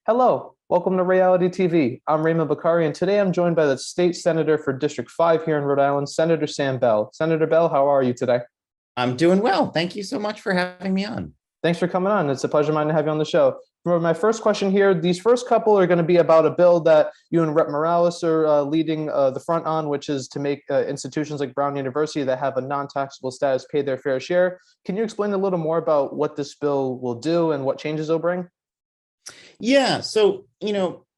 Hello, welcome to Ray-ality TV. I'm Raymond Bakari, and today I'm joined by the State Senator for District 5 here in Rhode Island, Senator Sam Bell. Senator Bell, how are you today? I'm doing well. Thank you so much for having me on. Thanks for coming on. It's a pleasure of mine to have you on the show. For my first question here, these first couple are going to be about a bill that you and Rep. Morales are leading the front on, which is to make institutions like Brown University that have a non-taxable status pay their fair share. Can you explain a little more about what this bill will do and what changes it'll bring? Yeah, so,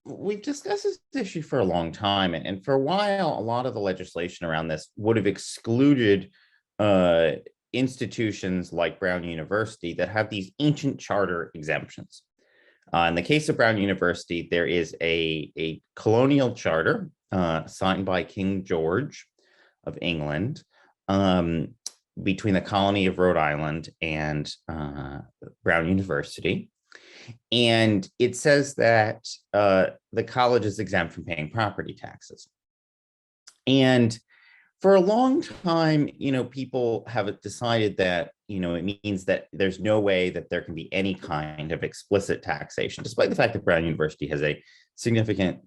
we've discussed this issue for a long time, and for a while, a lot of the legislation around this would have excluded institutions like Brown University that have these ancient charter exemptions. In the case of Brown University, there is a colonial charter signed by King George of England between the colony of Rhode Island and Brown University. And it says that the college is exempt from paying property taxes. And for a long time, people have decided that, it means that there's no way that there can be any kind of explicit taxation, despite the fact that Brown University has a significant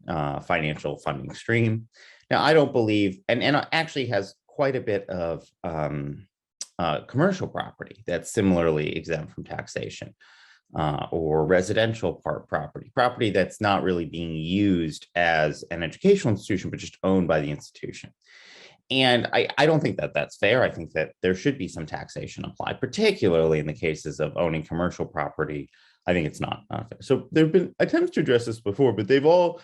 financial funding stream. Now, I don't believe, and actually has quite a bit of commercial property that's similarly exempt from taxation. Or residential property that's not really being used as an educational institution, but just owned by the institution. And I don't think that that's fair. I think that there should be some taxation applied, particularly in the cases of owning commercial property. I think it's not fair. So there have been attempts to address this before, but they've all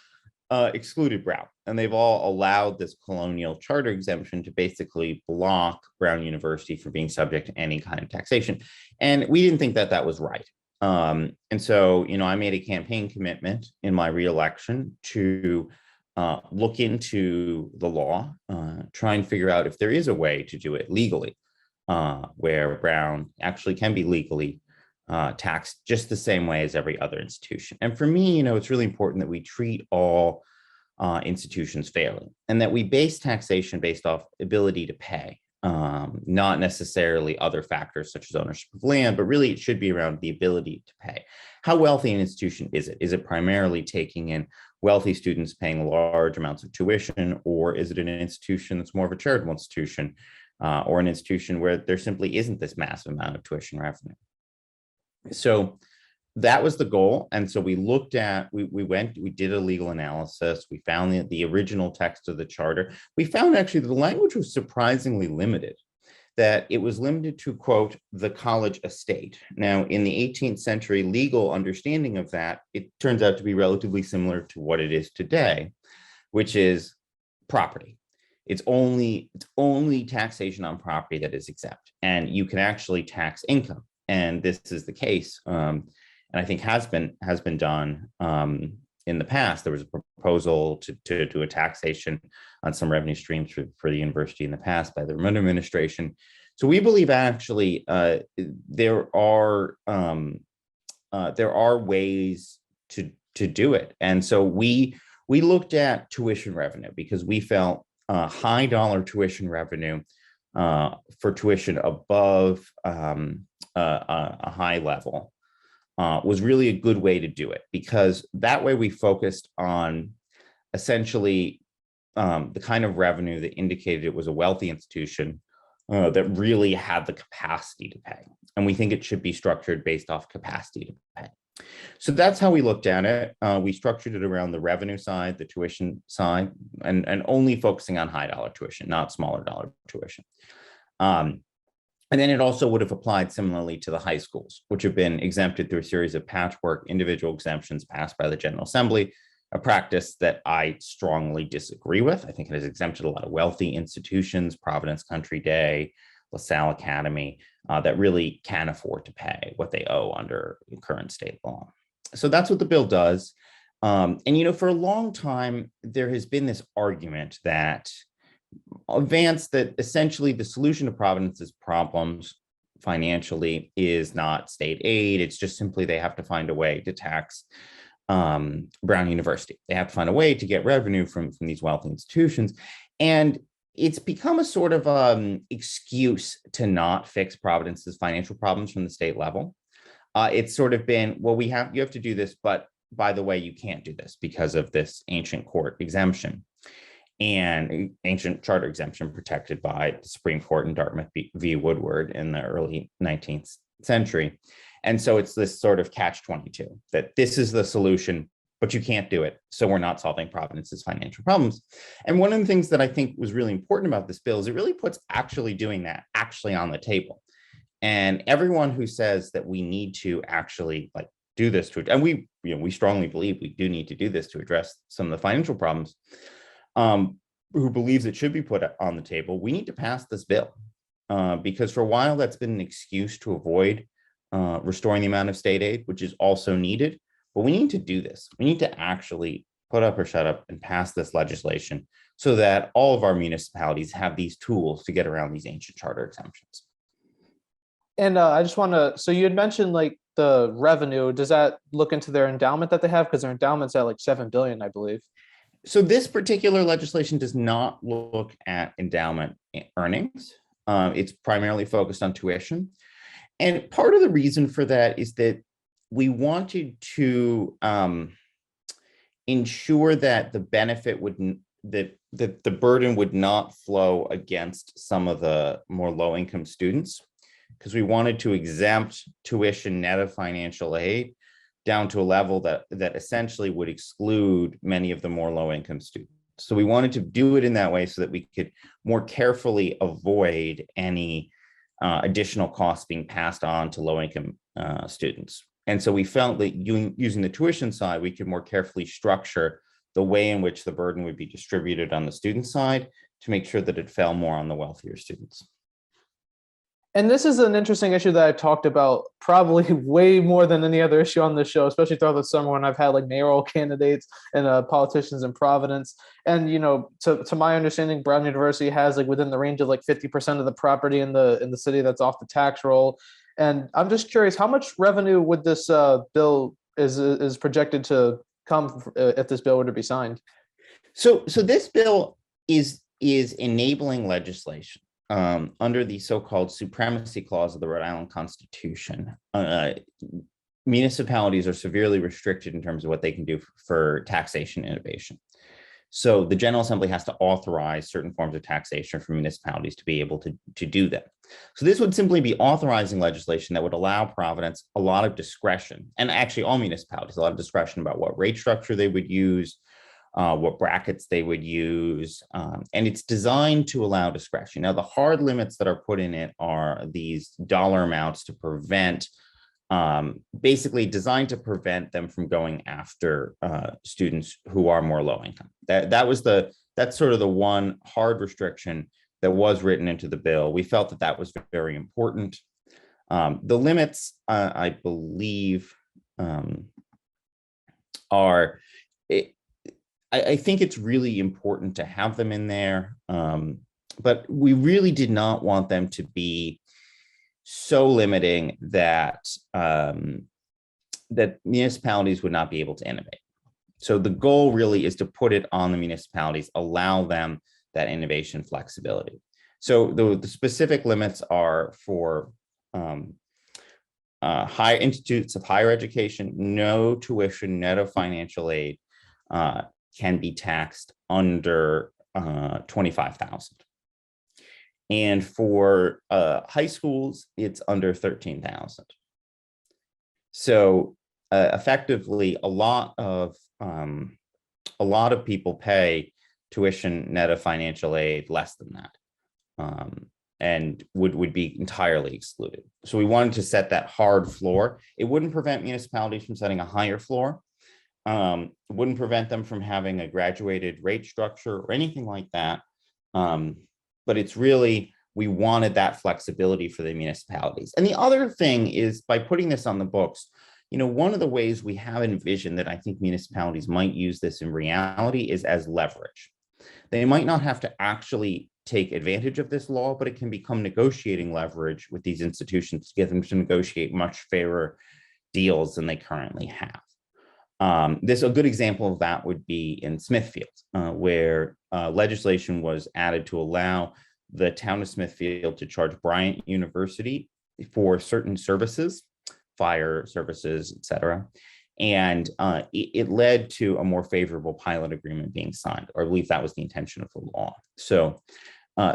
excluded Brown, and they've all allowed this colonial charter exemption to basically block Brown University from being subject to any kind of taxation. And we didn't think that that was right. And so, I made a campaign commitment in my reelection to look into the law, try and figure out if there is a way to do it legally, where Brown actually can be legally taxed just the same way as every other institution. And for me, it's really important that we treat all institutions fairly, and that we base taxation based off ability to pay. Not necessarily other factors such as ownership of land, but really it should be around the ability to pay. How wealthy an institution is it? Is it primarily taking in wealthy students paying large amounts of tuition, or is it an institution that's more of a charitable institution, or an institution where there simply isn't this massive amount of tuition revenue? So that was the goal. And so we looked at, we did a legal analysis. We found the original text of the charter. We found actually the language was surprisingly limited, that it was limited to, quote, the college estate. Now, in the 18th century legal understanding of that, it turns out to be relatively similar to what it is today, which is property. It's only taxation on property that is exempt, and you can actually tax income. And this is the case. And I think has been done in the past. There was a proposal to do a taxation on some revenue streams for the university in the past by the Remote administration. So we believe actually there are ways to do it. And so we looked at tuition revenue because we felt high dollar tuition revenue for tuition above a high level was really a good way to do it, because that way we focused on essentially the kind of revenue that indicated it was a wealthy institution that really had the capacity to pay. And we think it should be structured based off capacity to pay. So that's how we looked at it. We structured it around the revenue side, the tuition side, and only focusing on high dollar tuition, not smaller dollar tuition. And then it also would have applied similarly to the high schools, which have been exempted through a series of patchwork individual exemptions passed by the General Assembly, a practice that I strongly disagree with. I think it has exempted a lot of wealthy institutions, Providence Country Day, LaSalle Academy, that really can afford to pay what they owe under current state law. So that's what the bill does. And, for a long time, there has been this argument that essentially the solution to Providence's problems financially is not state aid. It's just simply they have to find a way to tax Brown University. They have to find a way to get revenue from these wealthy institutions. And it's become a sort of excuse to not fix Providence's financial problems from the state level. It's sort of been, well, you have to do this, but by the way, you can't do this because of this ancient court exemption and ancient charter exemption protected by the Supreme Court in Dartmouth v. Woodward in the early 19th century. And so it's this sort of catch-22 that this is the solution, but you can't do it. So we're not solving Providence's financial problems. And one of the things that I think was really important about this bill is it really puts actually doing that actually on the table. And everyone who says that we need to actually like do this to, and we strongly believe we do need to do this to address some of the financial problems, who believes it should be put on the table, we need to pass this bill because for a while that's been an excuse to avoid restoring the amount of state aid, which is also needed. But we need to do this. We need to actually put up or shut up and pass this legislation so that all of our municipalities have these tools to get around these ancient charter exemptions. And I just want to, so you had mentioned like the revenue, does that look into their endowment that they have? Because their endowment's at like 7 billion, I believe. So this particular legislation does not look at endowment earnings. It's primarily focused on tuition. And part of the reason for that is that we wanted to ensure that the benefit would, that the burden would not flow against some of the more low-income students, because we wanted to exempt tuition net of financial aid down to a level that essentially would exclude many of the more low-income students. So we wanted to do it in that way so that we could more carefully avoid any additional costs being passed on to low-income students. And so we felt that using the tuition side, we could more carefully structure the way in which the burden would be distributed on the student side to make sure that it fell more on the wealthier students. And this is an interesting issue that I've talked about probably way more than any other issue on this show, especially throughout the summer when I've had like mayoral candidates and politicians in Providence. And, you know, to my understanding, Brown University has like within the range of like 50% of the property in the city that's off the tax roll. And I'm just curious, how much revenue would this bill is projected to come if this bill were to be signed? So this bill is enabling legislation under the so-called supremacy clause of the Rhode Island Constitution. Municipalities are severely restricted in terms of what they can do for taxation innovation. So the General Assembly has to authorize certain forms of taxation for municipalities to be able to do that. So this would simply be authorizing legislation that would allow Providence a lot of discretion, and actually all municipalities, a lot of discretion about what rate structure they would use, what brackets they would use, and it's designed to allow discretion. Now, the hard limits that are put in it are these dollar amounts to prevent, basically designed to prevent them from going after students who are more low income. That's sort of the one hard restriction that was written into the bill. We felt that that was very important. The limits, I believe, are. I think it's really important to have them in there, but we really did not want them to be so limiting that that municipalities would not be able to innovate. So the goal really is to put it on the municipalities, allow them that innovation flexibility. So the specific limits are for high institutes of higher education, no tuition net of financial aid can be taxed under 25,000. And for high schools, it's under 13,000. So effectively, a lot of people pay tuition net of financial aid less than that, and would be entirely excluded. So we wanted to set that hard floor. It wouldn't prevent municipalities from setting a higher floor. Wouldn't prevent them from having a graduated rate structure or anything like that. But it's really, we wanted that flexibility for the municipalities. And the other thing is, by putting this on the books, you know, one of the ways we have envisioned that I think municipalities might use this in reality is as leverage. They might not have to actually take advantage of this law, but it can become negotiating leverage with these institutions to get them to negotiate much fairer deals than they currently have. A good example of that would be in Smithfield, where legislation was added to allow the town of Smithfield to charge Bryant University for certain services, fire services, et cetera. And it led to a more favorable pilot agreement being signed, or I believe that was the intention of the law. So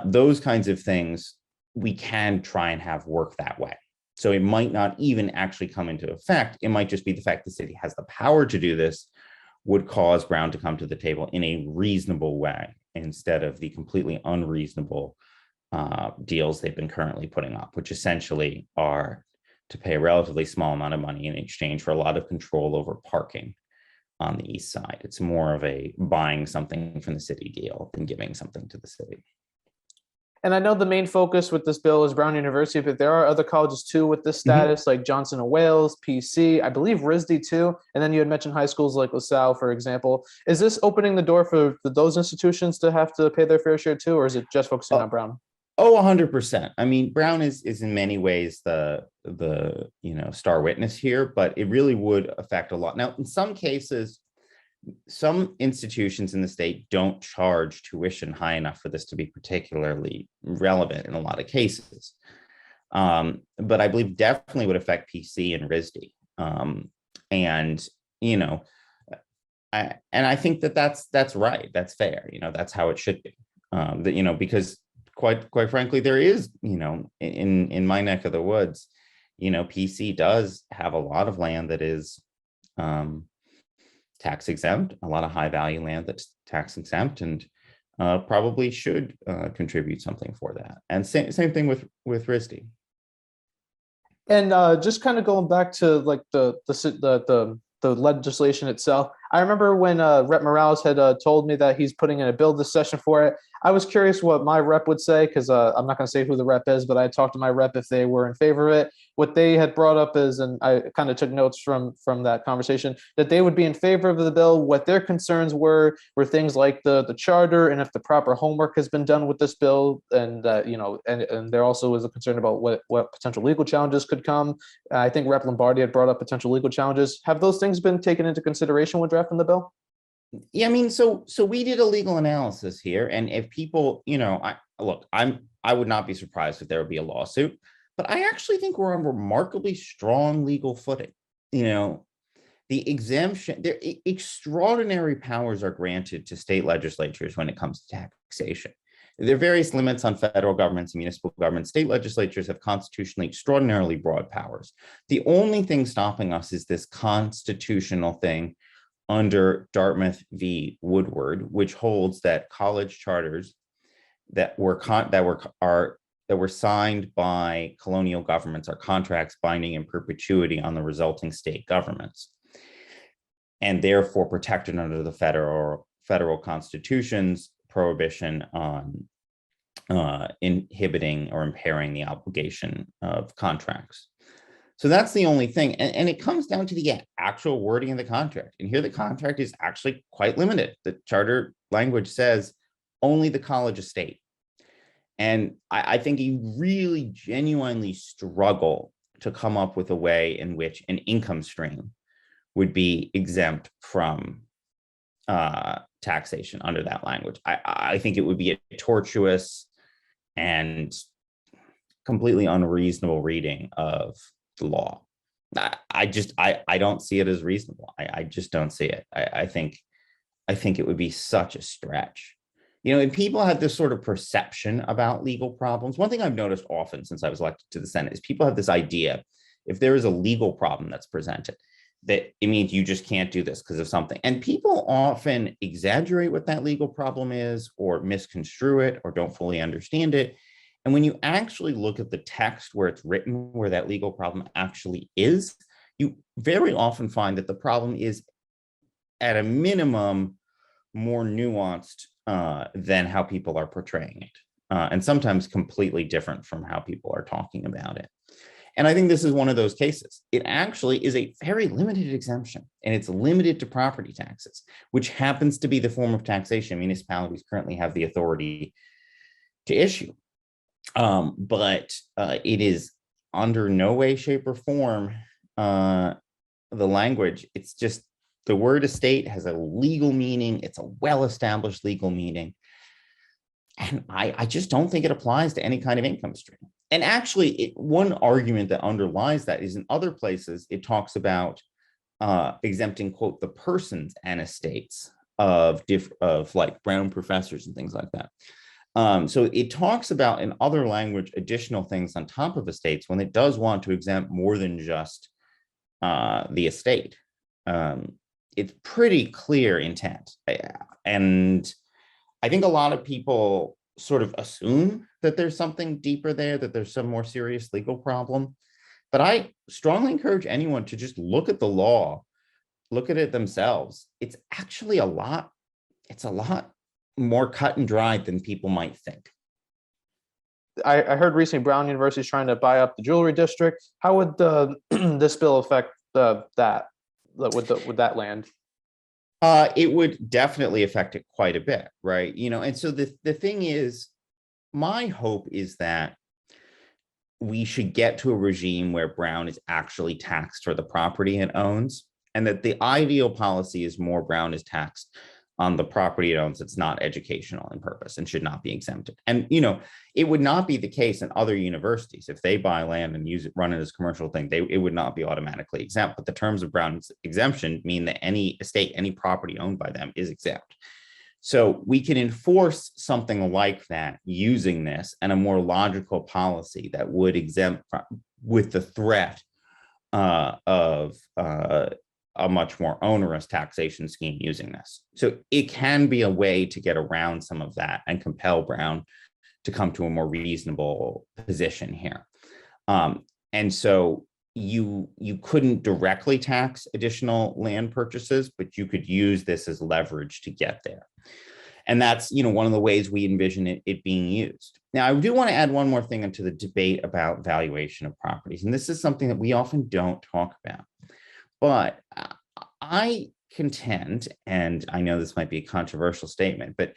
those kinds of things we can try and have work that way. So it might not even actually come into effect. It might just be the fact the city has the power to do this would cause Brown to come to the table in a reasonable way instead of the completely unreasonable deals they've been currently putting up, which essentially are to pay a relatively small amount of money in exchange for a lot of control over parking on the east side. It's more of a buying something from the city deal than giving something to the city. And I know the main focus with this bill is Brown University, but there are other colleges too with this status, like Johnson and Wales, PC, I believe RISD too. And then you had mentioned high schools like LaSalle, for example. Is this opening the door for those institutions to have to pay their fair share too, or is it just focusing on Brown? Oh, 100%. I mean, Brown is in many ways the star witness here, but it really would affect a lot. Now, in some cases, some institutions in the state don't charge tuition high enough for this to be particularly relevant in a lot of cases. But I believe definitely would affect PC and RISD. I think that's right. That's fair. That's how it should be. Because quite frankly, there is, in my neck of the woods, PC does have a lot of land that is tax exempt, a lot of high value land that's tax exempt, and probably should contribute something for that. And same thing with RISD. And just kind of going back to like the legislation itself, I remember when Rep Morales had told me that he's putting in a bill this session for it. I was curious what my rep would say, because I'm not going to say who the rep is, but I talked to my rep if they were in favor of it. What they had brought up is, and I kind of took notes from that conversation, that they would be in favor of the bill. What their concerns were things like the charter, and if the proper homework has been done with this bill, and and there also was a concern about what potential legal challenges could come. I think Rep Lombardi had brought up potential legal challenges. Have those things been taken into consideration when drafting the bill? Yeah, I mean, so we did a legal analysis here, and if people, I would not be surprised if there would be a lawsuit, but I actually think we're on remarkably strong legal footing. The exemption, there extraordinary powers are granted to state legislatures when it comes to taxation. There are various limits on federal governments and municipal governments. State legislatures have constitutionally extraordinarily broad powers. The only thing stopping us is this constitutional thing under Dartmouth v. Woodward, which holds that college charters that were signed by colonial governments are contracts binding in perpetuity on the resulting state governments, and therefore protected under the federal constitution's prohibition on inhibiting or impairing the obligation of contracts. So that's the only thing. And it comes down to the actual wording of the contract. And here the contract is actually quite limited. The charter language says only the college estate. And I think you really genuinely struggle to come up with a way in which an income stream would be exempt from taxation under that language. I think it would be a tortuous and completely unreasonable reading of the law. I don't see it as reasonable. I just don't see it. I think it would be such a stretch. And people have this sort of perception about legal problems. One thing I've noticed often since I was elected to the Senate is people have this idea, if there is a legal problem that's presented, that it means you just can't do this because of something. And people often exaggerate what that legal problem is, or misconstrue it, or don't fully understand it. And when you actually look at the text where it's written, where that legal problem actually is, you very often find that the problem is, at a minimum, more nuanced than how people are portraying it, and sometimes completely different from how people are talking about it. And I think this is one of those cases. It actually is a very limited exemption, and it's limited to property taxes, which happens to be the form of taxation municipalities currently have the authority to issue. But it is under no way, shape, or form the language. It's just the word estate has a legal meaning. It's a well-established legal meaning. And I just don't think it applies to any kind of income stream. And actually, one argument that underlies that is in other places, it talks about exempting, quote, the persons and estates of like Brown professors and things like that. So it talks about in other language additional things on top of estates when it does want to exempt more than just the estate. It's pretty clear intent. And I think a lot of people sort of assume that there's something deeper there, that there's some more serious legal problem. But I strongly encourage anyone to just look at the law, look at it themselves. It's actually a lot more cut and dried than people might think. I heard recently Brown University is trying to buy up the jewelry district. How would this bill affect that? Would that land? It would definitely affect it quite a bit, right? And so the thing is, my hope is that we should get to a regime where Brown is actually taxed for the property it owns, and that the ideal policy is more Brown is taxed on the property it owns that's not educational in purpose and should not be exempted. And, it would not be the case in other universities. If they buy land and run it as a commercial thing, it would not be automatically exempt. But the terms of Brown's exemption mean that any estate, any property owned by them is exempt. So we can enforce something like that using this and a more logical policy that would exempt with the threat of a much more onerous taxation scheme using this. So it can be a way to get around some of that and compel Brown to come to a more reasonable position here. And so you couldn't directly tax additional land purchases, but you could use this as leverage to get there. And that's, one of the ways we envision it being used. Now, I do want to add one more thing into the debate about valuation of properties. And this is something that we often don't talk about. But I contend, and I know this might be a controversial statement, but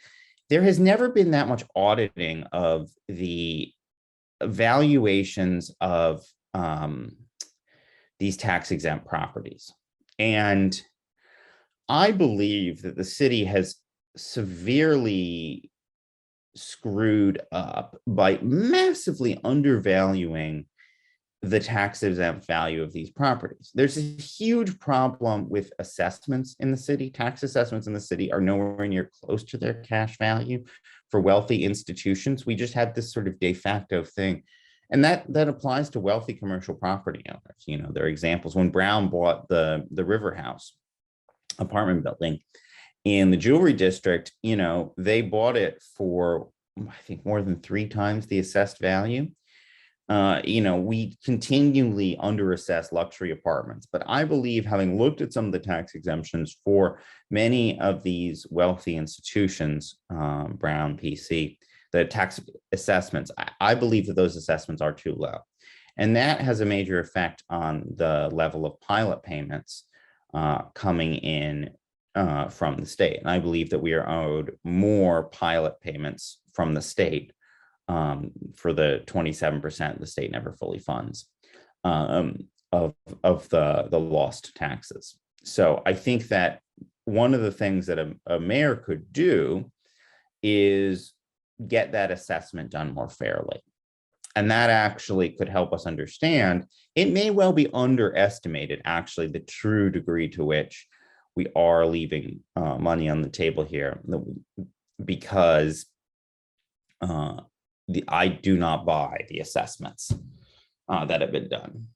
there has never been that much auditing of the valuations of these tax-exempt properties. And I believe that the city has severely screwed up by massively undervaluing the tax-exempt value of these properties. There's a huge problem with assessments in the city. Tax assessments in the city are nowhere near close to their cash value for wealthy institutions. We just had this sort of de facto thing. And that applies to wealthy commercial property owners. There are examples. When Brown bought the River House apartment building in the jewelry district, they bought it for, I think, more than 3 times the assessed value. We continually underassess luxury apartments, but I believe, having looked at some of the tax exemptions for many of these wealthy institutions, Brown, PC, the tax assessments, I believe that those assessments are too low. And that has a major effect on the level of pilot payments coming in from the state. And I believe that we are owed more pilot payments from the state for the 27% the state never fully funds of the lost taxes. So I think that one of the things that a mayor could do is get that assessment done more fairly. And that actually could help us understand. It may well be underestimated, actually, the true degree to which we are leaving money on the table here, because I do not buy the assessments that have been done.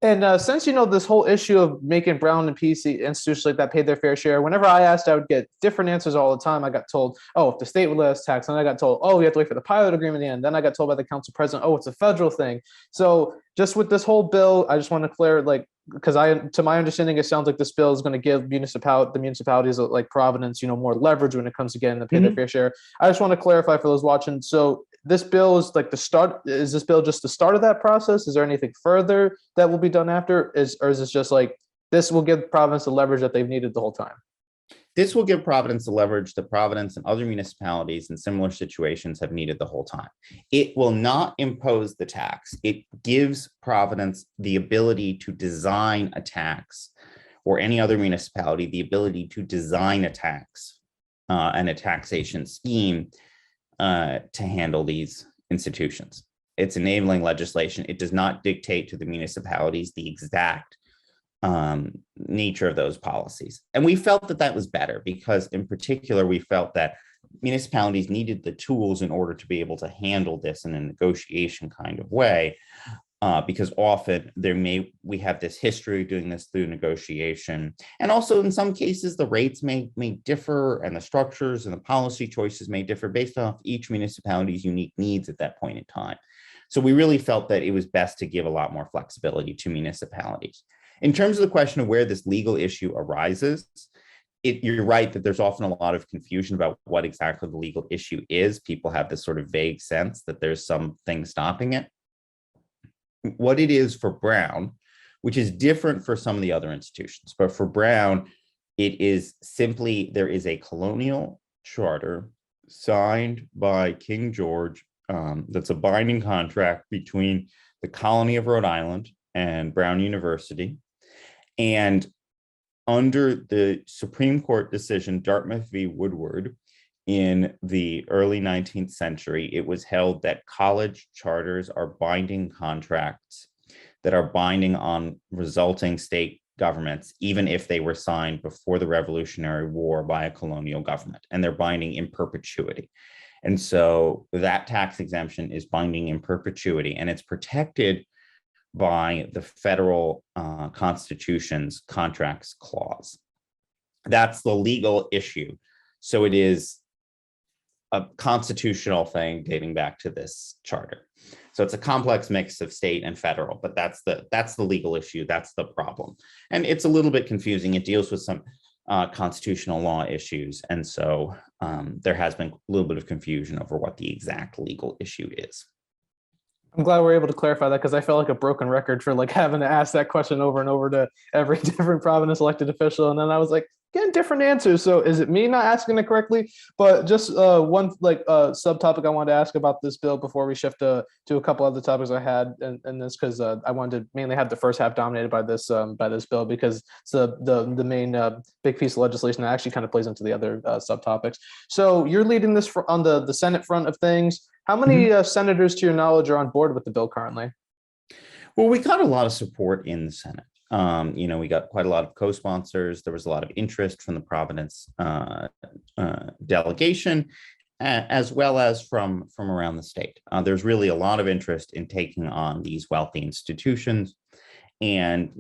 And since this whole issue of making Brown and PC institutions like that pay their fair share, whenever I asked, I would get different answers all the time. I got told, oh, if the state would let us tax, and I got told, oh, we have to wait for the pilot agreement in the end. Then I got told by the council president, oh, it's a federal thing. So just with this whole bill, I just want to clear, because to my understanding, it sounds like this bill is going to give the municipalities like Providence, more leverage when it comes to getting to pay their fair share. I just want to clarify for those watching. So this bill is like the start. Is this bill just the start of that process? Is there anything further that will be done after? Or is this just like this will give Providence the leverage that they've needed the whole time? This will give Providence the leverage that Providence and other municipalities in similar situations have needed the whole time. It will not impose the tax. It gives Providence the ability to design a tax, or any other municipality the ability to design a tax and a taxation scheme to handle these institutions. It's enabling legislation. It does not dictate to the municipalities the exact nature of those policies. And we felt that that was better because, in particular, we felt that municipalities needed the tools in order to be able to handle this in a negotiation kind of way, because often we have this history of doing this through negotiation. And also in some cases, the rates may differ and the structures and the policy choices may differ based off each municipality's unique needs at that point in time. So we really felt that it was best to give a lot more flexibility to municipalities. In terms of the question of where this legal issue arises, you're right that there's often a lot of confusion about what exactly the legal issue is. People have this sort of vague sense that there's something stopping it. What it is for Brown, which is different for some of the other institutions, but for Brown, it is simply there is a colonial charter signed by King George that's a binding contract between the colony of Rhode Island and Brown University. And under the Supreme Court decision, Dartmouth v. Woodward, in the early 19th century, it was held that college charters are binding contracts that are binding on resulting state governments, even if they were signed before the Revolutionary War by a colonial government, and they're binding in perpetuity. And so that tax exemption is binding in perpetuity, and it's protected by the federal Constitution's contracts clause. That's the legal issue. So it is a constitutional thing dating back to this charter. So it's a complex mix of state and federal, but that's the legal issue. That's the problem. And it's a little bit confusing. It deals with some constitutional law issues. And so there has been a little bit of confusion over what the exact legal issue is. I'm glad we're able to clarify that, because I felt like a broken record for like having to ask that question over and over to every different Providence elected official. And then I was like, getting different answers. So is it me not asking it correctly? But just one subtopic I wanted to ask about this bill before we shift to a couple other topics I had in this, because I wanted to mainly have the first half dominated by this bill, because it's the main big piece of legislation that actually kind of plays into the other subtopics. So you're leading this on the Senate front of things. How many senators, to your knowledge, are on board with the bill currently? Well, we got a lot of support in the Senate. We got quite a lot of co-sponsors. There was a lot of interest from the Providence delegation, as well as from around the state. There's really a lot of interest in taking on these wealthy institutions. And,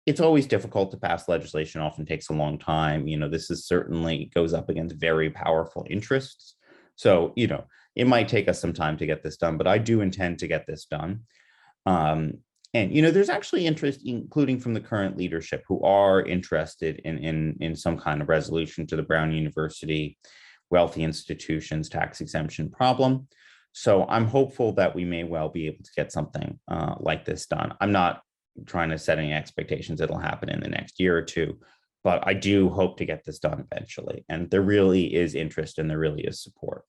it's always difficult to pass legislation, often takes a long time. This is certainly goes up against very powerful interests. So, it might take us some time to get this done, but I do intend to get this done. And, there's actually interest, including from the current leadership, who are interested in some kind of resolution to the Brown University wealthy institutions tax exemption problem. So I'm hopeful that we may well be able to get something like this done. I'm not trying to set any expectations it'll happen in the next year or two, but I do hope to get this done eventually. And there really is interest and there really is support.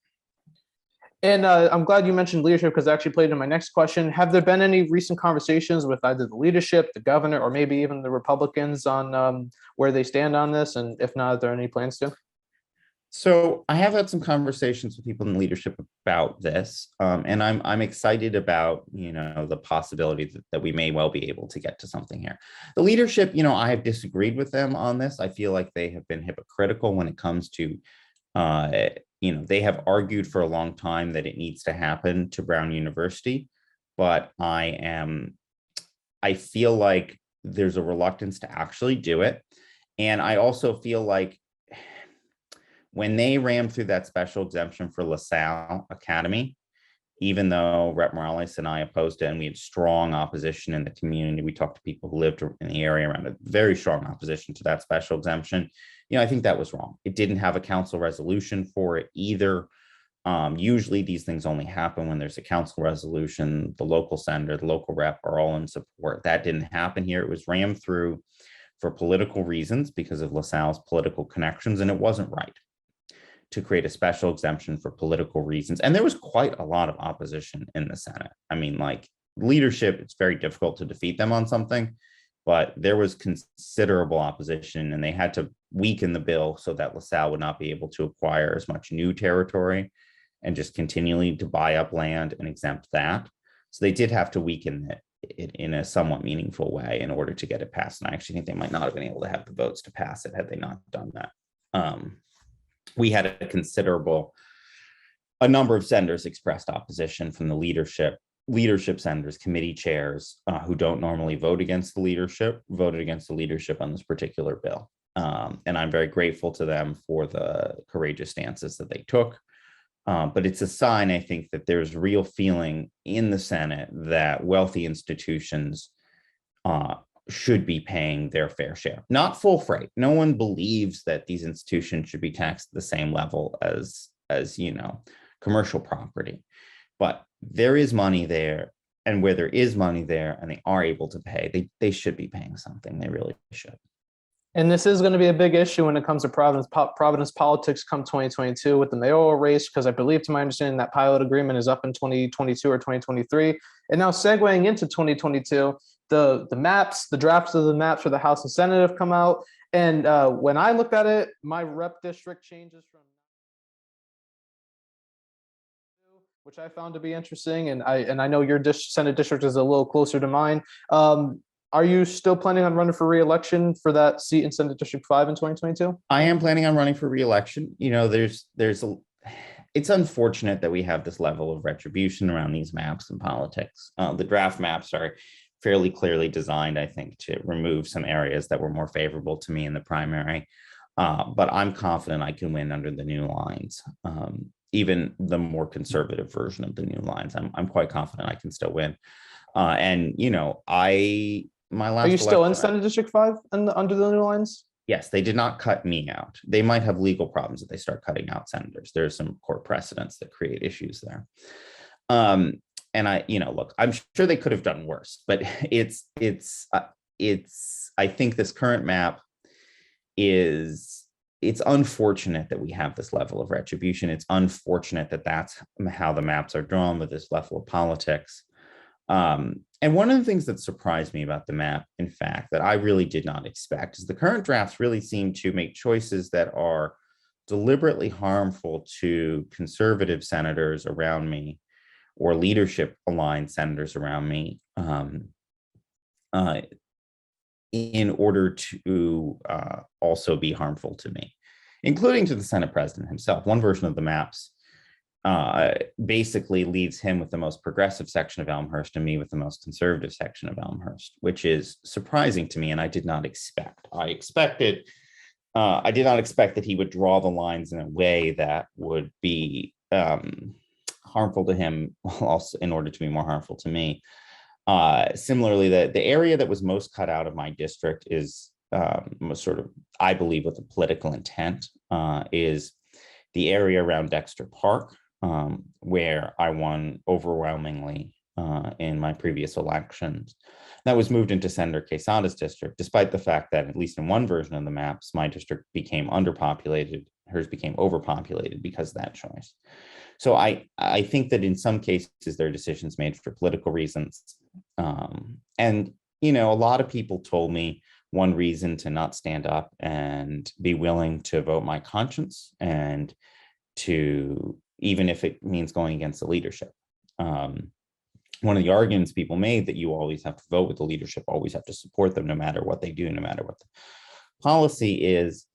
And I'm glad you mentioned leadership, because it actually played into my next question. Have there been any recent conversations with either the leadership, the governor, or maybe even the Republicans on where they stand on this? And if not, are there any plans to? So I have had some conversations with people in leadership about this, and I'm excited about the possibility that we may well be able to get to something here. The leadership, I have disagreed with them on this. I feel like they have been hypocritical when it comes to they have argued for a long time that it needs to happen to Brown University, but I feel like there's a reluctance to actually do it. And I also feel like when they rammed through that special exemption for LaSalle Academy, even though Rep. Morales and I opposed it, and we had strong opposition in the community, we talked to people who lived in the area around a very strong opposition to that special exemption. I think that was wrong. It didn't have a council resolution for it either. Usually these things only happen when there's a council resolution. The local senator, the local rep are all in support. That didn't happen here. It was rammed through for political reasons because of LaSalle's political connections, and it wasn't right to create a special exemption for political reasons. And there was quite a lot of opposition in the Senate. I mean, like leadership, it's very difficult to defeat them on something, but there was considerable opposition, and they had to weaken the bill so that LaSalle would not be able to acquire as much new territory and just continually to buy up land and exempt that. So they did have to weaken it. it in a somewhat meaningful way in order to get it passed. And I actually think they might not have been able to have the votes to pass it had they not done that. We had a number of senators expressed opposition from the leadership senators, committee chairs who don't normally vote against the leadership, voted against the leadership on this particular bill. And I'm very grateful to them for the courageous stances that they took. But it's a sign, I think, that there's real feeling in the Senate that wealthy institutions should be paying their fair share, not full freight. No one believes that these institutions should be taxed at the same level as commercial property, but there is money there, and where there is money there and they are able to pay, they should be paying something. They really should. And this is going to be a big issue when it comes to Providence politics come 2022 with the mayoral race, because I believe, to my understanding, that pilot agreement is up in 2022 or 2023. And now segueing into 2022, the maps, the drafts of the maps for the House and Senate have come out. And when I looked at it, my rep district changes from, which I found to be interesting. And I know your Senate district is a little closer to mine. Are you still planning on running for re-election for that seat in Senate District 5 in 2022? I am planning on running for re-election. It's unfortunate that we have this level of retribution around these maps in politics. The draft maps are fairly clearly designed, I think, to remove some areas that were more favorable to me in the primary. But I'm confident I can win under the new lines. Even the more conservative version of the new lines, I'm quite confident I can still win. Are you still in Senate District 5 under the new lines? Yes, they did not cut me out. They might have legal problems if they start cutting out senators. There's some court precedents that create issues there. And look, I'm sure they could have done worse, but I think this current map it's unfortunate that we have this level of retribution. It's unfortunate that that's how the maps are drawn with this level of politics. And one of the things that surprised me about the map, in fact, that I really did not expect, is the current drafts really seem to make choices that are deliberately harmful to conservative senators around me or leadership aligned senators around me in order to also be harmful to me, including to the Senate president himself. One version of the maps basically leaves him with the most progressive section of Elmhurst and me with the most conservative section of Elmhurst, which is surprising to me, and I did not expect. I did not expect that he would draw the lines in a way that would be harmful to him, also in order to be more harmful to me. Similarly, the area that was most cut out of my district is sort of, I believe, with a political intent, is the area around Dexter Park, where I won overwhelmingly in my previous elections. That was moved into Senator Quesada's district, despite the fact that, at least in one version of the maps, my district became underpopulated, hers became overpopulated because of that choice. So I think that in some cases, there are decisions made for political reasons. And, a lot of people told me one reason to not stand up and be willing to vote my conscience, and to, even if it means going against the leadership. One of the arguments people made that you always have to vote with the leadership, always have to support them no matter what they do, no matter what the policy is,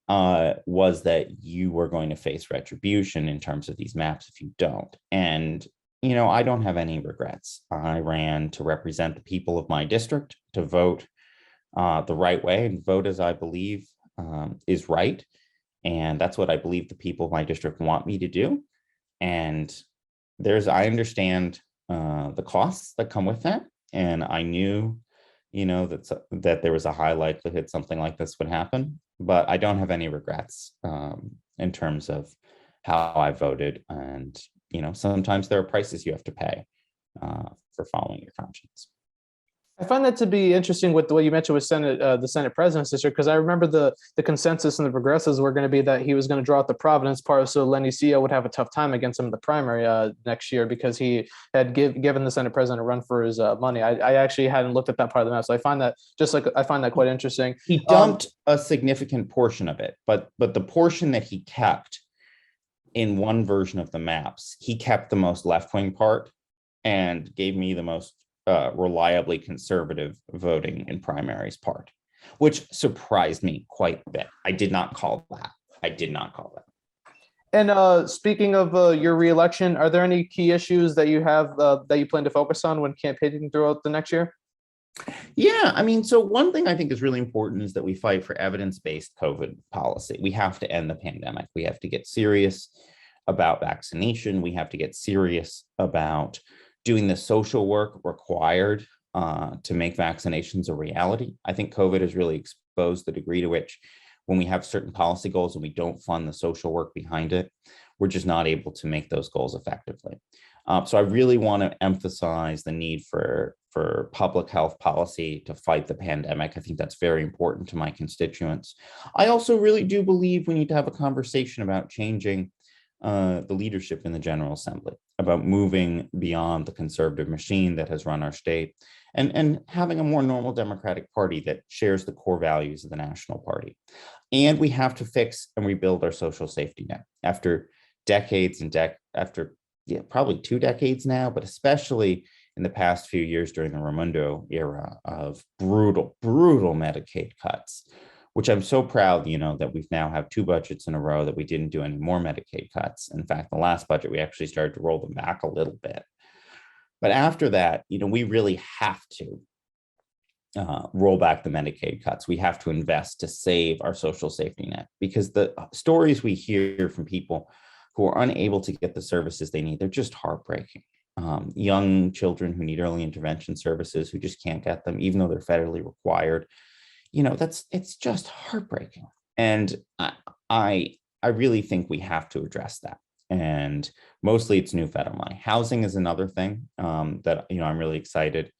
was that you were going to face retribution in terms of these maps if you don't. And, I don't have any regrets. I ran to represent the people of my district, to vote the right way and vote as I believe is right. And that's what I believe the people of my district want me to do. And I understand the costs that come with that. And I knew, that there was a high likelihood something like this would happen, but I don't have any regrets in terms of how I voted. And, sometimes there are prices you have to pay for following your conscience. I find that to be interesting with the way you mentioned with the Senate president's district, because I remember the consensus and the progressives were going to be that he was going to draw out the Providence part, so Lenny Sia would have a tough time against him in the primary next year, because he had given the Senate president a run for his money. I actually hadn't looked at that part of the map, so I find that quite interesting. He dumped a significant portion of it, but the portion that he kept in one version of the maps, he kept the most left-wing part and gave me the most reliably conservative voting in primaries part, which surprised me quite a bit. I did not call that. I did not call that. And speaking of your reelection, are there any key issues that you have that you plan to focus on when campaigning throughout the next year? Yeah, I mean, so one thing I think is really important is that we fight for evidence-based COVID policy. We have to end the pandemic. We have to get serious about vaccination. We have to get serious about doing the social work required to make vaccinations a reality. I think COVID has really exposed the degree to which when we have certain policy goals and we don't fund the social work behind it, we're just not able to make those goals effectively. So I really want to emphasize the need for public health policy to fight the pandemic. I think that's very important to my constituents. I also really do believe we need to have a conversation about changing the leadership in the General Assembly, about moving beyond the conservative machine that has run our state and having a more normal Democratic Party that shares the core values of the National Party. And we have to fix and rebuild our social safety net after decades and probably 2 decades now, but especially in the past few years during the Raimondo era of brutal Medicaid cuts, which I'm so proud, that we've now have 2 budgets in a row that we didn't do any more Medicaid cuts. In fact, the last budget, we actually started to roll them back a little bit. But after that, we really have to roll back the Medicaid cuts. We have to invest to save our social safety net, because the stories we hear from people who are unable to get the services they need, they're just heartbreaking. Young children who need early intervention services who just can't get them, even though they're federally required. It's just heartbreaking. And I really think we have to address that. And mostly it's new federal money. Housing is another thing that, I'm really excited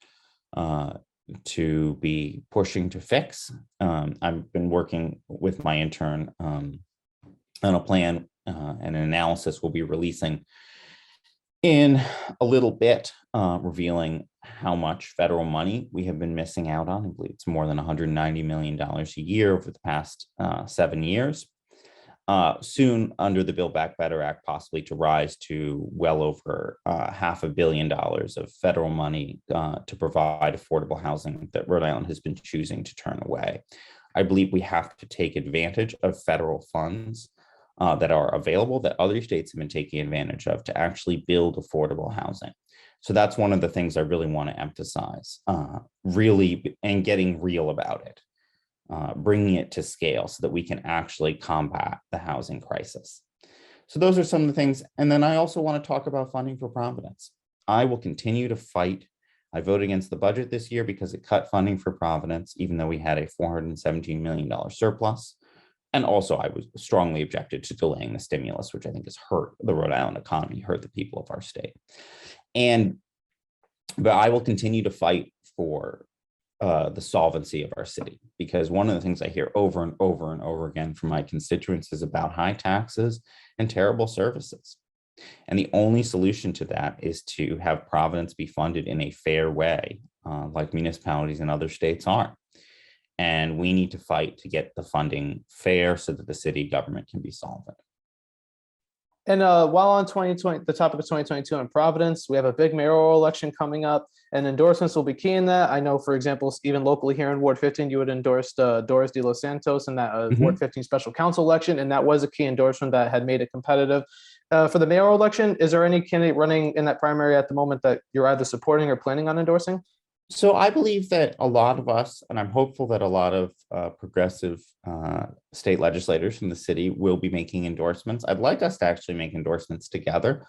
to be pushing to fix. I've been working with my intern on a plan and an analysis we'll be releasing in a little bit, revealing how much federal money we have been missing out on. I believe it's more than $190 million a year over the past 7 years. Soon, under the Build Back Better Act, possibly to rise to well over $500 million of federal money to provide affordable housing that Rhode Island has been choosing to turn away. I believe we have to take advantage of federal funds that are available that other states have been taking advantage of to actually build affordable housing. So that's one of the things I really want to emphasize, really, and getting real about it, bringing it to scale so that we can actually combat the housing crisis. So those are some of the things. And then I also want to talk about funding for Providence. I will continue to fight. I voted against the budget this year because it cut funding for Providence, even though we had a $417 million surplus. And also, I was strongly objected to delaying the stimulus, which I think has hurt the Rhode Island economy, hurt the people of our state. But I will continue to fight for the solvency of our city, because one of the things I hear over and over and over again from my constituents is about high taxes and terrible services. And the only solution to that is to have Providence be funded in a fair way, like municipalities in other states are. And we need to fight to get the funding fair so that the city government can be solvent. And while on 2020, the topic of 2022 in Providence, we have a big mayoral election coming up, and endorsements will be key in that. I know, for example, even locally here in Ward 15, you had endorsed Doris De Los Santos in that Ward 15 special council election, and that was a key endorsement that had made it competitive. For the mayoral election, is there any candidate running in that primary at the moment that you're either supporting or planning on endorsing? So I believe that a lot of us, and I'm hopeful that a lot of progressive state legislators from the city will be making endorsements. I'd like us to actually make endorsements together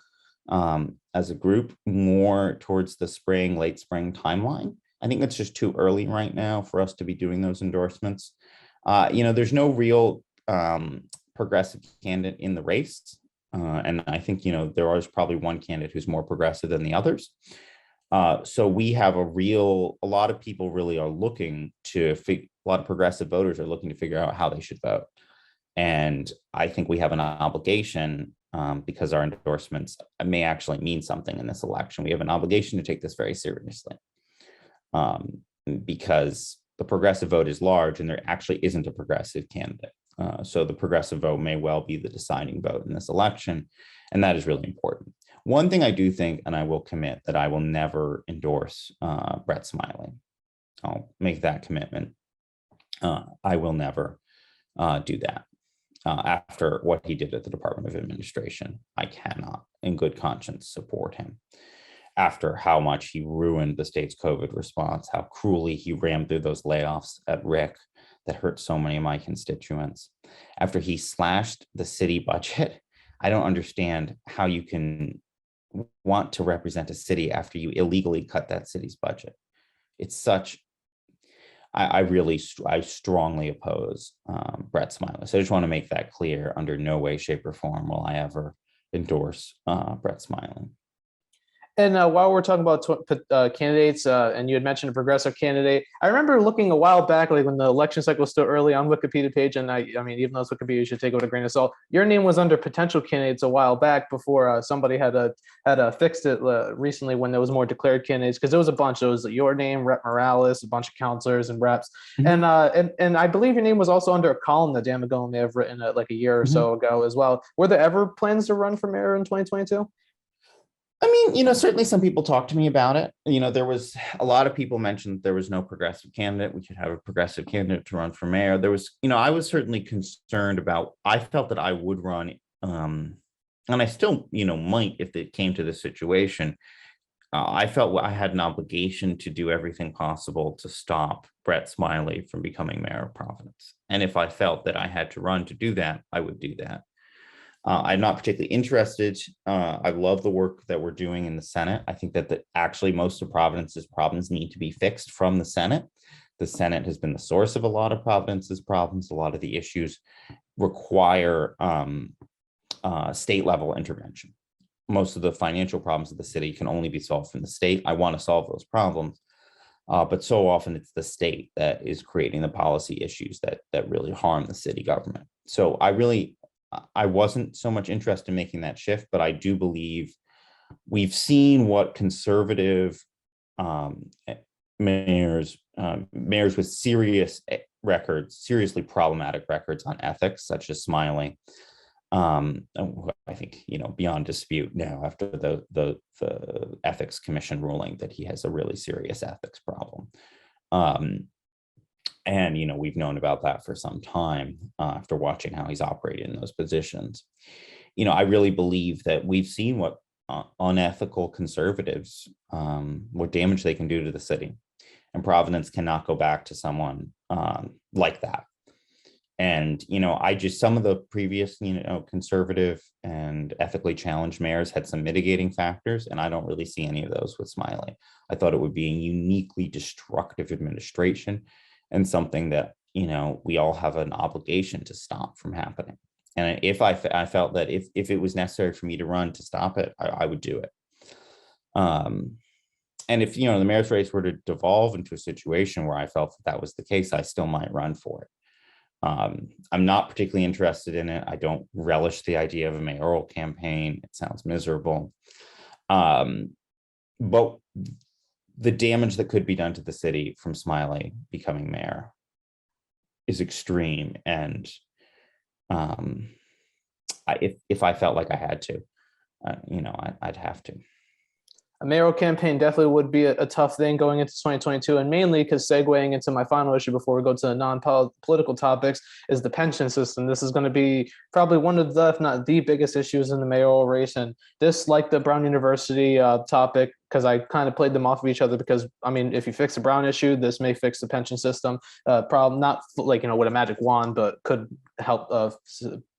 as a group more towards the late spring timeline. I think it's just too early right now for us to be doing those endorsements. There's no real progressive candidate in the race. And I think, there is probably one candidate who's more progressive than the others. So we have a lot of people really are looking to, a lot of progressive voters are looking to figure out how they should vote. And I think we have an obligation, because our endorsements may actually mean something in this election. We have an obligation to take this very seriously, because the progressive vote is large and there actually isn't a progressive candidate. So the progressive vote may well be the deciding vote in this election. And that is really important. One thing I do think, and I will commit, that I will never endorse Brett Smiley. I'll make that commitment. I will never do that. After what he did at the Department of Administration, I cannot, in good conscience, support him. After how much he ruined the state's COVID response, how cruelly he rammed through those layoffs at Rick that hurt so many of my constituents. After he slashed the city budget, I don't understand how you can want to represent a city after you illegally cut that city's budget. It's such, I strongly oppose Brett Smiley. So I just want to make that clear. Under no way, shape, or form will I ever endorse Brett Smiley. And while we're talking about candidates, and you had mentioned a progressive candidate, I remember looking a while back, like when the election cycle was still early, on Wikipedia page, and I mean, even though it's Wikipedia, you should take it with a grain of salt. Your name was under potential candidates a while back before somebody had fixed it recently when there was more declared candidates, because there was a bunch. There was your name, Rep Morales, a bunch of counselors and reps, and I believe your name was also under a column that Dan McGowan may have written like a year or so ago as well. Were there ever plans to run for mayor in 2022? I mean, certainly some people talked to me about it. There was a lot of people mentioned there was no progressive candidate. We could have a progressive candidate to run for mayor. There was, I was certainly concerned about, I felt that I would run, and I still, might if it came to this situation. I felt I had an obligation to do everything possible to stop Brett Smiley from becoming mayor of Providence. And if I felt that I had to run to do that, I would do that. I'm not particularly interested. I love the work that we're doing in the Senate. I think that actually most of Providence's problems need to be fixed from the Senate. The Senate has been the source of a lot of Providence's problems. A lot of the issues require state level intervention. Most of the financial problems of the city can only be solved from the state. I want to solve those problems, but so often it's the state that is creating the policy issues that really harm the city government. So I wasn't so much interested in making that shift, but I do believe we've seen what conservative mayors with serious records, seriously problematic records on ethics, such as Smiley, I think, beyond dispute now after the ethics commission ruling that he has a really serious ethics problem. And, we've known about that for some time after watching how he's operated in those positions. I really believe that we've seen what unethical conservatives, what damage they can do to the city. And Providence cannot go back to someone like that. And, some of the previous, conservative and ethically challenged mayors had some mitigating factors, and I don't really see any of those with Smiley. I thought it would be a uniquely destructive administration, and something that, we all have an obligation to stop from happening. And if I felt that if it was necessary for me to run to stop it, I would do it. And if, the mayor's race were to devolve into a situation where I felt that was the case, I still might run for it. I'm not particularly interested in it. I don't relish the idea of a mayoral campaign. It sounds miserable. But the damage that could be done to the city from Smiley becoming mayor is extreme. And if I felt like I had to, I'd have to. A mayoral campaign definitely would be a tough thing going into 2022, and mainly because segueing into my final issue before we go to the non-political topics is the pension system. This is going to be probably one of the, if not the biggest issues in the mayoral race, and this, like the Brown University topic, because I kind of played them off of each other, because I mean, if you fix the Brown issue, this may fix the pension system problem, not like, with a magic wand, but could help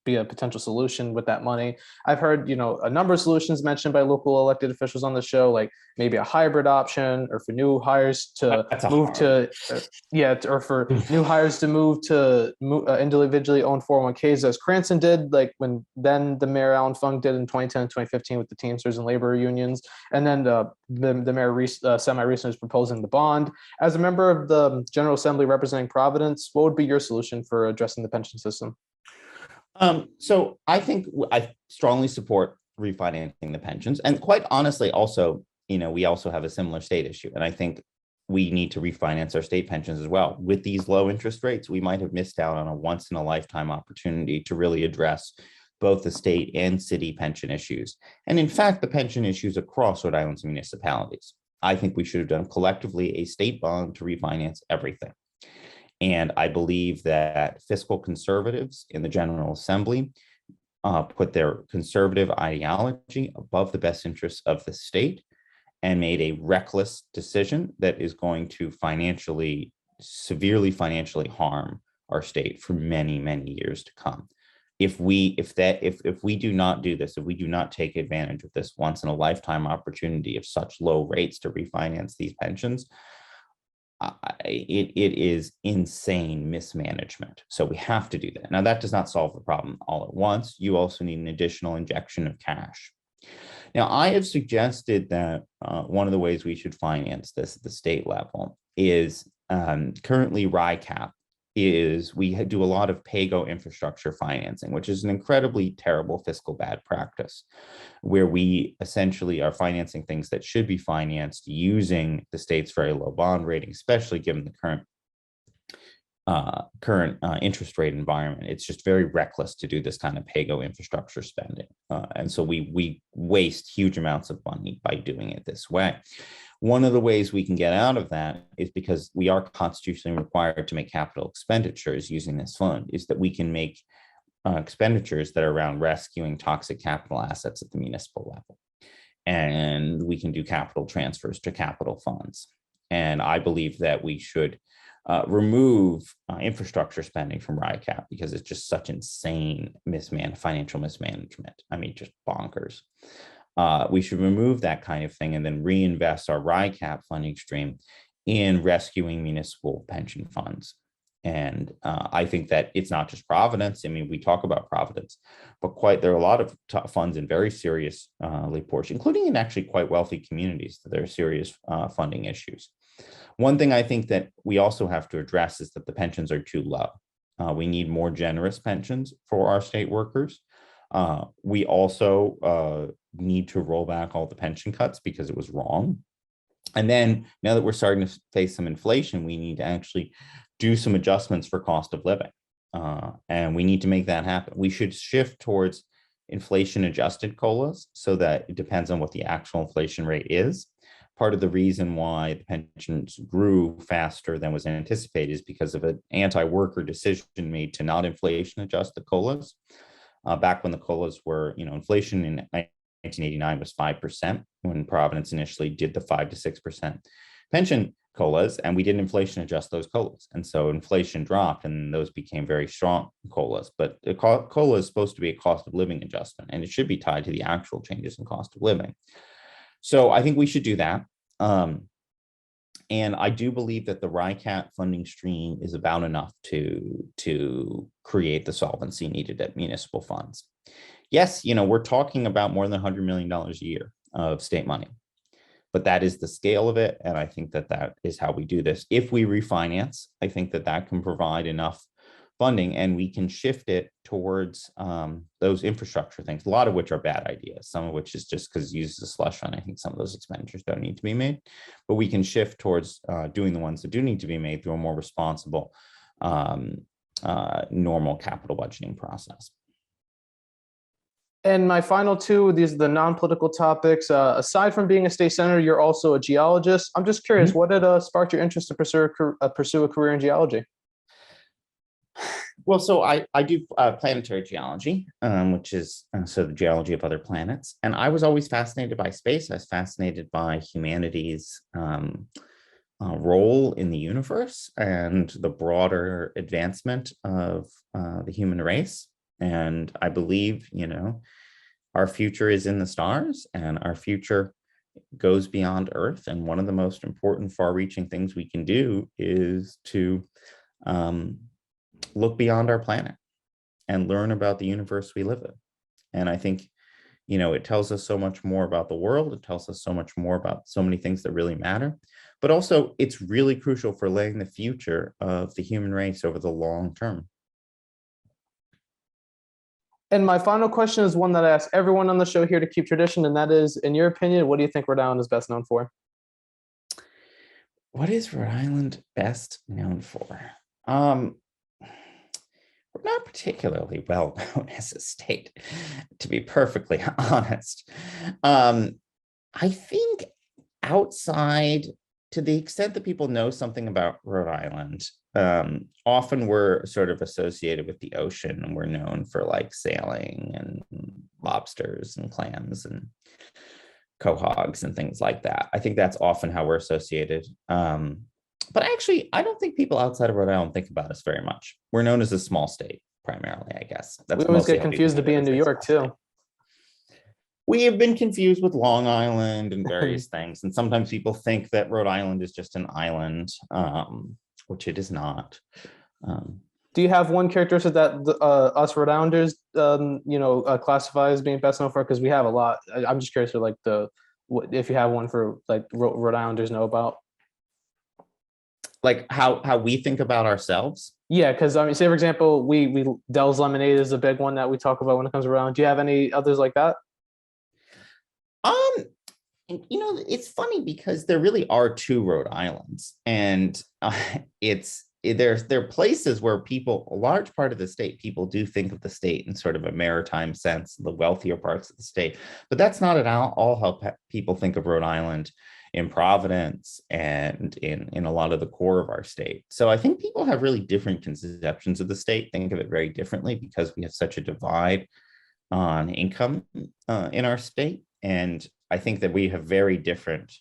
be a potential solution with that money. I've heard, a number of solutions mentioned by local elected officials on the show, like maybe a hybrid option, or for new hires to move to, or for new hires to move to individually owned 401ks, as Cranston did, like when then the Mayor Allen Fung did in 2010 and 2015 with the Teamsters and labor unions. And then the mayor semi-recently is proposing the bond. As a member of the General Assembly representing Providence, what would be your solution for addressing the pension system? So I think I strongly support refinancing the pensions, and quite honestly, also, we also have a similar state issue, and I think we need to refinance our state pensions as well. With these low interest rates, we might have missed out on a once in a lifetime opportunity to really address both the state and city pension issues, and in fact, the pension issues across Rhode Island's municipalities. I think we should have done collectively a state bond to refinance everything. And I believe that fiscal conservatives in the General Assembly put their conservative ideology above the best interests of the state and made a reckless decision that is going to severely financially harm our state for many, many years to come. If we do not do this, if we do not take advantage of this once in a lifetime opportunity of such low rates to refinance these pensions, it is insane mismanagement. So we have to do that. Now, that does not solve the problem all at once. You also need an additional injection of cash. Now, I have suggested that one of the ways we should finance this at the state level is currently RICAP is we do a lot of pay-go infrastructure financing, which is an incredibly terrible fiscal bad practice, where we essentially are financing things that should be financed using the state's very low bond rating, especially given the current interest rate environment. It's just very reckless to do this kind of pay-go infrastructure spending. And so we waste huge amounts of money by doing it this way. One of the ways we can get out of that is because we are constitutionally required to make capital expenditures using this fund, is that we can make expenditures that are around rescuing toxic capital assets at the municipal level. And we can do capital transfers to capital funds. And I believe that we should remove infrastructure spending from RICAP because it's just such insane financial mismanagement. I mean, just bonkers. We should remove that kind of thing and then reinvest our RICAP funding stream in rescuing municipal pension funds. And I think that it's not just Providence. I mean, we talk about Providence, but there are a lot of funds in very seriously poor, including in actually quite wealthy communities, that there are serious funding issues. One thing I think that we also have to address is that the pensions are too low. We need more generous pensions for our state workers. We also need to roll back all the pension cuts because it was wrong. And then now that we're starting to face some inflation, we need to actually do some adjustments for cost of living. And we need to make that happen. We should shift towards inflation adjusted COLAs so that it depends on what the actual inflation rate is. Part of the reason why the pensions grew faster than was anticipated is because of an anti-worker decision made to not inflation adjust the COLAs. Back when the COLAs were, inflation in 1989 was 5% when Providence initially did the 5 to 6% pension COLAs, and we didn't inflation adjust those COLAs. And so inflation dropped and those became very strong COLAs. But the COLA is supposed to be a cost of living adjustment, and it should be tied to the actual changes in cost of living. So I think we should do that. And I do believe that the RICAP funding stream is about enough to create the solvency needed at municipal funds. Yes, we're talking about more than $100 million a year of state money, but that is the scale of it. And I think that that is how we do this. If we refinance, I think that that can provide enough funding and we can shift it towards those infrastructure things, a lot of which are bad ideas, some of which is just because it uses a slush fund. I think some of those expenditures don't need to be made, but we can shift towards doing the ones that do need to be made through a more responsible, normal capital budgeting process. And my final two, these are the non-political topics. Aside from being a state senator, you're also a geologist. I'm just curious, what did spark your interest to pursue a career in geology? Well, so I do planetary geology, which is so the geology of other planets. And I was always fascinated by space. I was fascinated by humanity's role in the universe and the broader advancement of the human race. And I believe, our future is in the stars and our future goes beyond Earth. And one of the most important far-reaching things we can do is to look beyond our planet and learn about the universe we live in. And I think, it tells us so much more about the world. It tells us so much more about so many things that really matter, but also it's really crucial for laying the future of the human race over the long term. And my final question is one that I ask everyone on the show here to keep tradition. And that is, in your opinion, what do you think Rhode Island is best known for? What is Rhode Island best known for? we're not particularly well known as a state, to be perfectly honest. I think outside, to the extent that people know something about Rhode Island, often we're sort of associated with the ocean, and we're known for like sailing and lobsters and clams and quahogs and things like that. I think that's often how we're associated. But actually, I don't think people outside of Rhode Island think about us very much. We're known as a small state, primarily, I guess. We always get confused to be in New York too. We have been confused with Long Island and various things. And sometimes people think that Rhode Island is just an island, which it is not. Do you have one characteristic that us Rhode Islanders, classify as being best known for? Because we have a lot. I'm just curious for like if you have one for like Rhode Islanders know about. Like how we think about ourselves? Yeah, because I mean, say for example, we Dell's Lemonade is a big one that we talk about when it comes around. Do you have any others like that? It's funny because there really are two Rhode Islands, and there are places where people, a large part of the state, people do think of the state in sort of a maritime sense, the wealthier parts of the state, but that's not at all how people think of Rhode Island in Providence and in a lot of the core of our state. So I think people have really different conceptions of the state, think of it very differently because we have such a divide on income in our state. And I think that we have very different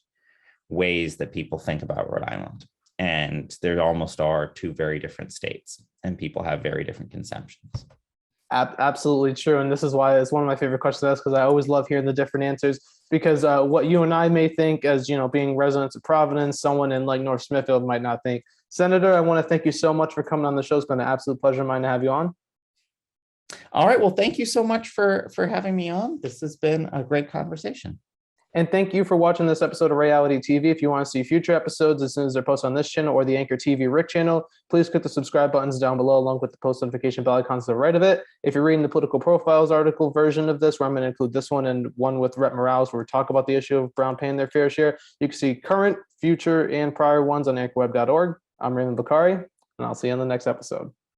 ways that people think about Rhode Island. And there almost are two very different states, and people have very different conceptions. Absolutely true. And this is why it's one of my favorite questions to ask, because I always love hearing the different answers, because what you and I may think as, being residents of Providence, someone in like North Smithfield might not think. Senator, I want to thank you so much for coming on the show. It's been an absolute pleasure of mine to have you on. All right. Well, thank you so much for having me on. This has been a great conversation. And thank you for watching this episode of Ray-ality TV. If you want to see future episodes as soon as they're posted on this channel or the Anchor TV Rick channel, please click the subscribe buttons down below along with the post notification bell icons to the right of it. If you're reading the political profiles article version of this, where I'm going to include this one and one with Rep Morales, where we talk about the issue of Brown paying their fair share, you can see current, future, and prior ones on anchorweb.org. I'm Raymond Bakari, and I'll see you on the next episode.